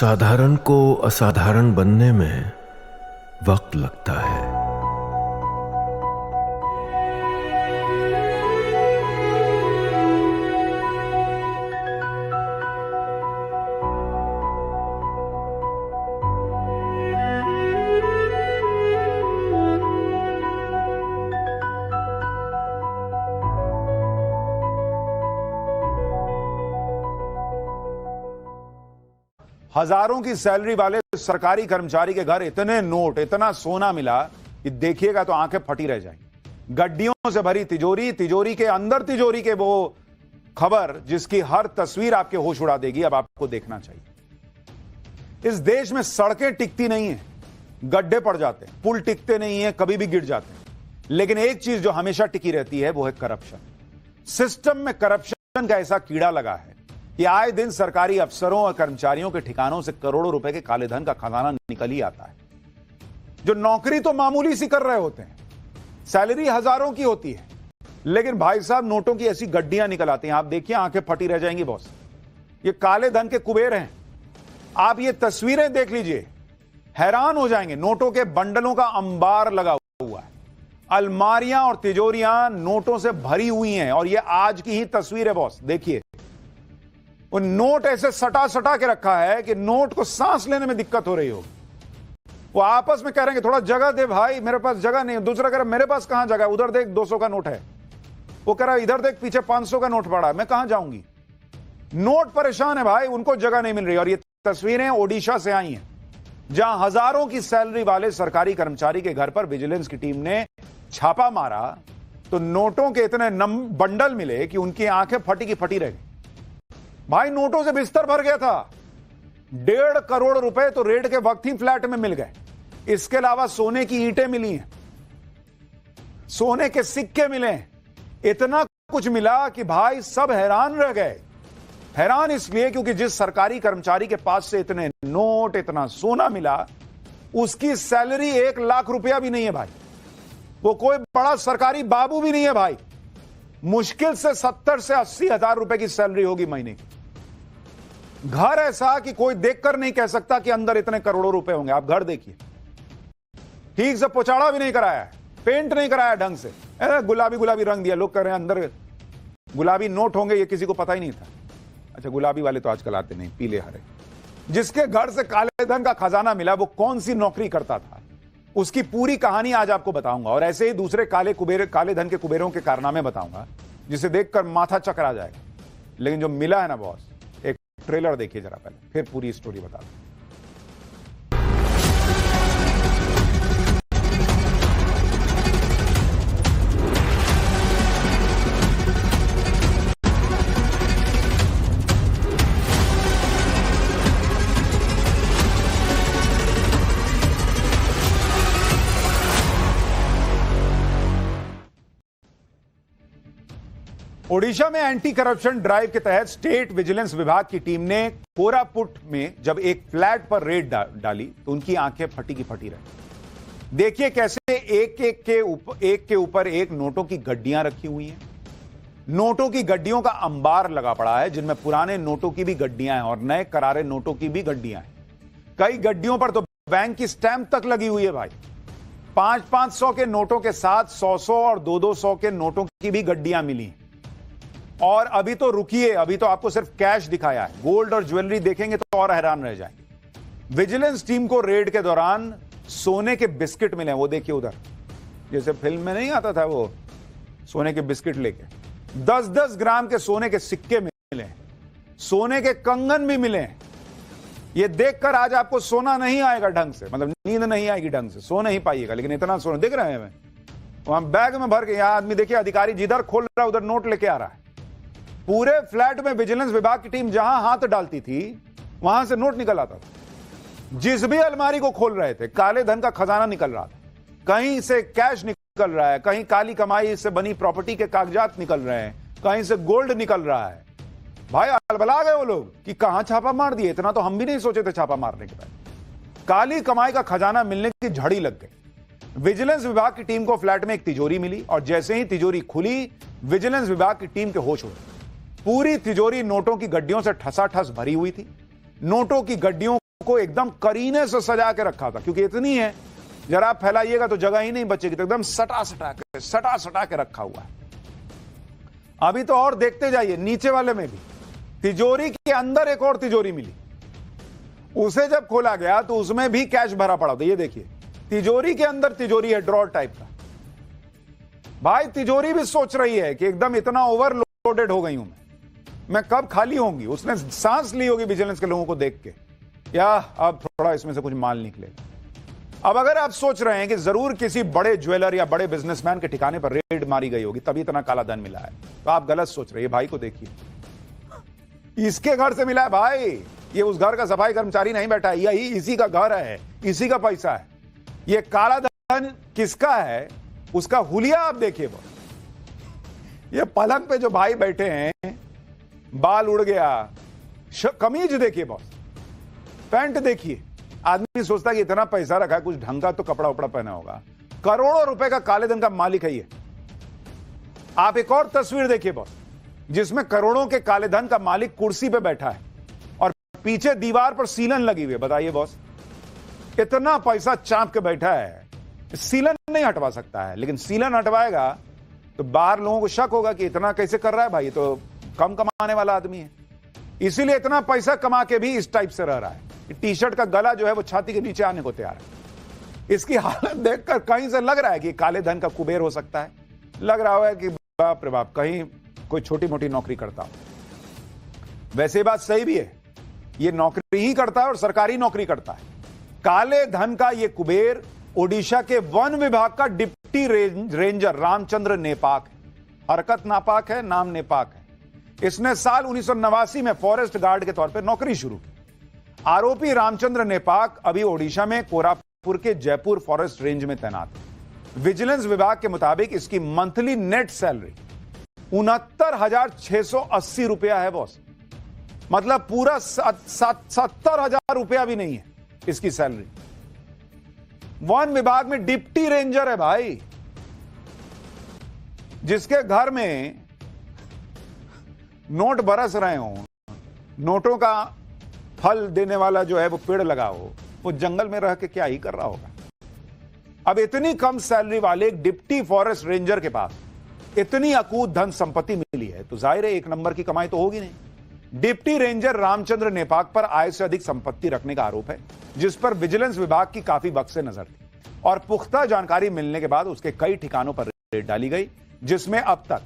साधारण को असाधारण बनने में वक्त लगता है। हजारों की सैलरी वाले सरकारी कर्मचारी के घर इतने नोट, इतना सोना मिला कि देखिएगा तो आंखें फटी रह जाएंगी। गड्डियों से भरी तिजोरी, तिजोरी के अंदर तिजोरी के वो खबर जिसकी हर तस्वीर आपके होश उड़ा देगी, अब आपको देखना चाहिए। इस देश में सड़कें टिकती नहीं है, गड्ढे पड़ जाते हैं, पुल टिकते नहीं है, कभी भी गिर जाते हैं। लेकिन एक चीज जो हमेशा टिकी रहती है वो है करप्शन। सिस्टम में करप्शन का ऐसा कीड़ा लगा है कि आए दिन सरकारी अफसरों और कर्मचारियों के ठिकानों से करोड़ों रुपए के काले धन का खजाना निकल ही आता है। जो नौकरी तो मामूली सी कर रहे होते हैं, सैलरी हजारों की होती है, लेकिन भाई साहब नोटों की ऐसी गड्डियां निकल आती हैं, आप देखिए आंखें फटी रह जाएंगी बॉस। ये काले धन के कुबेर हैं। आप ये तस्वीरें देख लीजिए, हैरान हो जाएंगे। नोटों के बंडलों का अंबार लगा हुआ है, अलमारियां और तिजोरियां नोटों से भरी हुई हैं। और ये आज की ही तस्वीर है बॉस, देखिए। वो नोट ऐसे सटा सटा के रखा है कि नोट को सांस लेने में दिक्कत हो रही हो। वो आपस में कह रहे हैं कि थोड़ा जगह दे भाई, मेरे पास जगह नहीं है। दूसरा कह रहा मेरे पास कहां जगह है, उधर देख 200 का नोट है। वो कह रहा इधर देख पीछे 500 का नोट पड़ा है, मैं कहां जाऊंगी। नोट परेशान है भाई, उनको जगह नहीं मिल रही। और ये तस्वीरें ओडिशा से आई हैं, जहां हजारों की सैलरी वाले सरकारी कर्मचारी के घर पर विजिलेंस की टीम ने छापा मारा तो नोटों के इतने बंडल मिले कि उनकी आंखें फटी की फटी रह गई। भाई नोटों से बिस्तर भर गया था। 1.5 करोड़ रुपए तो रेड के वक्त ही फ्लैट में मिल गए। इसके अलावा सोने की ईंटें मिली हैं, सोने के सिक्के मिले, इतना कुछ मिला कि भाई सब हैरान रह गए। हैरान इसलिए क्योंकि जिस सरकारी कर्मचारी के पास से इतने नोट, इतना सोना मिला, उसकी सैलरी 1 लाख रुपया भी नहीं है भाई। वो कोई बड़ा सरकारी बाबू भी नहीं है भाई। मुश्किल से 70 से 80 हजार रुपए की सैलरी होगी महीने की। घर ऐसा कि कोई देखकर नहीं कह सकता कि अंदर इतने करोड़ों रुपए होंगे। आप घर देखिए, ठीक से पोचाड़ा भी नहीं कराया है, पेंट नहीं कराया ढंग से, गुलाबी गुलाबी रंग दिया। लोग कह रहे हैं अंदर गुलाबी नोट होंगे, ये किसी को पता ही नहीं था। अच्छा, गुलाबी वाले तो आजकल आते नहीं, पीले हरे। जिसके घर से काले धन का खजाना मिला वो कौन सी नौकरी करता था, उसकी पूरी कहानी आज आपको बताऊंगा। और ऐसे ही दूसरे काले धन के कुबेरों के कारनामे बताऊंगा, जिसे देखकर माथा चकरा जाएगा। लेकिन जो मिला है ना बॉस, एक ट्रेलर देखिए जरा पहले, फिर पूरी स्टोरी बता दूं। ओडिशा में एंटी करप्शन ड्राइव के तहत स्टेट विजिलेंस विभाग की टीम ने कोरापुट में जब एक फ्लैट पर रेड डाली तो उनकी आंखें फटी की फटी रही। देखिए कैसे एक के ऊपर एक नोटों की गड्डियां रखी हुई हैं। नोटों की गड्डियों का अंबार लगा पड़ा है, जिनमें पुराने नोटों की भी गड्डियां हैं और नए करारे नोटों की भी गड्डियां हैं। कई गड्डियों पर तो बैंक की स्टैंप तक लगी हुई है भाई। 500-500 के नोटों के साथ 100 और 200 के नोटों की भी गड्डियां मिली। और अभी तो रुकिए, अभी तो आपको सिर्फ कैश दिखाया है, गोल्ड और ज्वेलरी देखेंगे तो और हैरान रह जाएंगे। विजिलेंस टीम को रेड के दौरान सोने के बिस्किट मिले, वो देखिए उधर, जैसे फिल्म में नहीं आता था वो सोने के बिस्किट लेके। 10-10 ग्राम के सोने के सिक्के मिले, सोने के कंगन भी मिले। ये देखकर आज आपको सोना नहीं आएगा ढंग से, मतलब नींद नहीं आएगी ढंग से, सो नहीं पाइएगा। लेकिन इतना सोना दिख रहा है, वहां बैग में भर के, यहां आदमी देखिए, अधिकारी जिधर खोल रहा है उधर नोट लेके आ रहा है। पूरे फ्लैट में विजिलेंस विभाग की टीम जहां हाथ डालती थी वहां से नोट निकल आता था। जिस भी अलमारी को खोल रहे थे काले धन का खजाना निकल रहा था। कहीं से कैश निकल रहा है, कहीं काली कमाई से बनी प्रॉपर्टी के कागजात निकल रहे हैं, कहीं से गोल्ड निकल रहा है। भाई अलबला गए वो लोग कि कहां छापा मार दिए। इतना तो हम भी नहीं सोचे थे छापा मारने के बाद। काली कमाई का खजाना मिलने की झड़ी लग गई। विजिलेंस विभाग की टीम को फ्लैट में एक तिजोरी मिली और जैसे ही तिजोरी खुली, विजिलेंस विभाग की टीम के होश उड़े। पूरी तिजोरी नोटों की गड्डियों से ठसाठस भरी हुई थी। नोटों की गड्डियों को एकदम करीने से सजा के रखा था, क्योंकि इतनी है जरा आप फैलाइएगा तो जगह ही नहीं बचेगी, तो एकदम सटा सटा के रखा हुआ है। अभी तो और देखते जाइए, नीचे वाले में भी तिजोरी के अंदर एक और तिजोरी मिली, उसे जब खोला गया तो उसमें भी कैश भरा पड़ा था। ये देखिए, तिजोरी के अंदर तिजोरी है, ड्रॉर टाइप का। भाई तिजोरी भी सोच रही है कि एकदम इतना ओवरलोडेड हो गई हूं मैं कब खाली होंगी। उसने सांस ली होगी विजिलेंस के लोगों को देख के, या अब थोड़ा इसमें से कुछ माल निकलेगा। अब अगर आप सोच रहे हैं कि जरूर किसी बड़े ज्वेलर या बड़े बिजनेसमैन के ठिकाने पर रेड मारी गई होगी तभी इतना काला धन मिला है, तो आप गलत सोच रहे हैं। भाई को देखिए, इसके घर से मिला है भाई, ये उस घर का सफाई कर्मचारी नहीं बैठा है, यही इसी का घर है, इसी का पैसा है। ये काला धन किसका है, उसका हुलिया आप देखिए। ये पलंग पे जो भाई बैठे हैं, बाल उड़ गया, कमीज देखिए बॉस, पैंट देखिए। आदमी सोचता है कि इतना पैसा रखा है, कुछ ढंग का तो कपड़ा उपड़ा पहना होगा। करोड़ों रुपए का काले धन का मालिक है ये। आप एक और तस्वीर देखिए बॉस, जिसमें करोड़ों के काले धन का मालिक कुर्सी पे बैठा है और पीछे दीवार पर सीलन लगी हुई है। बताइए बॉस, इतना पैसा चाप के बैठा है, सीलन नहीं हटवा सकता है, लेकिन सीलन हटवाएगा तो बाहर लोगों को शक होगा कि इतना कैसे कर रहा है भाई, तो कम कमाने वाला आदमी है। इसीलिए इतना पैसा कमा के भी इस टाइप से रह रहा है। टी शर्ट का गला जो है वो छाती के नीचे आने को तैयार है। इसकी हालत देखकर कहीं से लग रहा है कि काले धन का कुबेर हो सकता है। लग रहा है कि बाप रे बाप, कहीं कोई छोटी मोटी नौकरी करता हो। वैसे बात सही भी है, ये नौकरी ही करता है और सरकारी नौकरी करता है। काले धन का ये कुबेर ओडिशा के वन विभाग का डिप्टी रेंजर रामचंद्र नेपाक है। हरकत नापाक है, नाम नेपाक है। इसने साल 1989 में फॉरेस्ट गार्ड के तौर पर नौकरी शुरू की। आरोपी रामचंद्र नेपाक अभी ओडिशा में कोरापुर के जयपुर फॉरेस्ट रेंज में तैनात है। विजिलेंस विभाग के मुताबिक इसकी मंथली नेट सैलरी 69,680 रुपया है बॉस। मतलब पूरा 70,000 रुपया भी नहीं है इसकी सैलरी। वन विभाग में डिप्टी रेंजर है भाई, जिसके घर में नोट बरस रहे हो, नोटों का फल देने वाला जो है वो पेड़ लगा हो, वो जंगल में रह के क्या ही कर रहा होगा। अब इतनी कम सैलरी वाले एक डिप्टी फॉरेस्ट रेंजर के पास इतनी अकूत धन संपत्ति मिली है, तो जाहिर है एक नंबर की कमाई तो होगी नहीं। डिप्टी रेंजर रामचंद्र नेपाक पर आय से अधिक संपत्ति रखने का आरोप है, जिस पर विजिलेंस विभाग की काफी वक्त से नजर थी और पुख्ता जानकारी मिलने के बाद उसके कई ठिकानों पर रेड डाली गई, जिसमें अब तक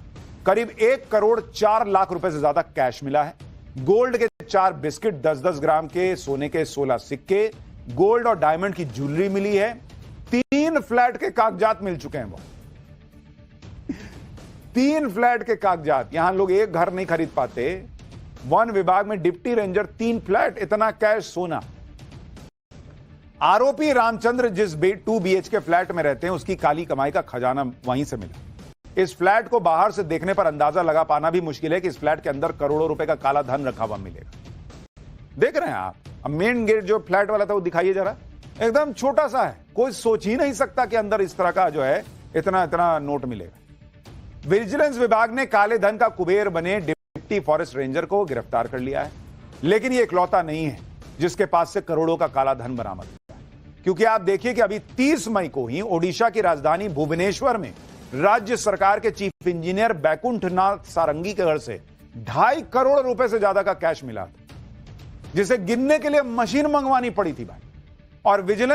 करीब 1 करोड़ 4 लाख रुपए से ज्यादा कैश मिला है। गोल्ड के 4 बिस्किट, 10-10 ग्राम के सोने के 16 सिक्के, गोल्ड और डायमंड की ज्वेलरी मिली है। 3 फ्लैट के कागजात मिल चुके हैं वो। 3 फ्लैट के कागजात। यहां लोग एक घर नहीं खरीद पाते, वन विभाग में डिप्टी रेंजर 3 फ्लैट, इतना कैश, सोना। आरोपी रामचंद्र जिस 2 BHK फ्लैट में रहते हैं, उसकी काली कमाई का खजाना वहीं से मिला। इस फ्लैट को बाहर से देखने पर अंदाजा लगा पाना भी मुश्किल है कि इस फ्लैट के अंदर करोड़ों रुपए का काला धन रखा हुआ मिलेगा। देख रहे हैं आप, अब मेन गेट जो फ्लैट वाला था वो दिखाइए जरा, एकदम छोटा सा है, कोई सोच ही नहीं सकता कि अंदर इस तरह का जो है इतना नोट मिलेगा। विजिलेंस विभाग ने काले धन का कुबेर बने डिप्टी फॉरेस्ट रेंजर को गिरफ्तार कर लिया है, लेकिन ये इकलौता नहीं है जिसके पास से करोड़ों का काला धन बरामद हुआ है। क्योंकि आप देखिए कि अभी 30 मई को ही ओडिशा की राजधानी भुवनेश्वर में राज्य सरकार के चीफ इंजीनियर बैकुंठनाथ सारंगी के घर से 2.5 करोड़ रुपए से ज्यादा का कैश मिला था, जिसे गिनने के लिए मशीन मंगवानी पड़ी थी भाई। और विजिलेंस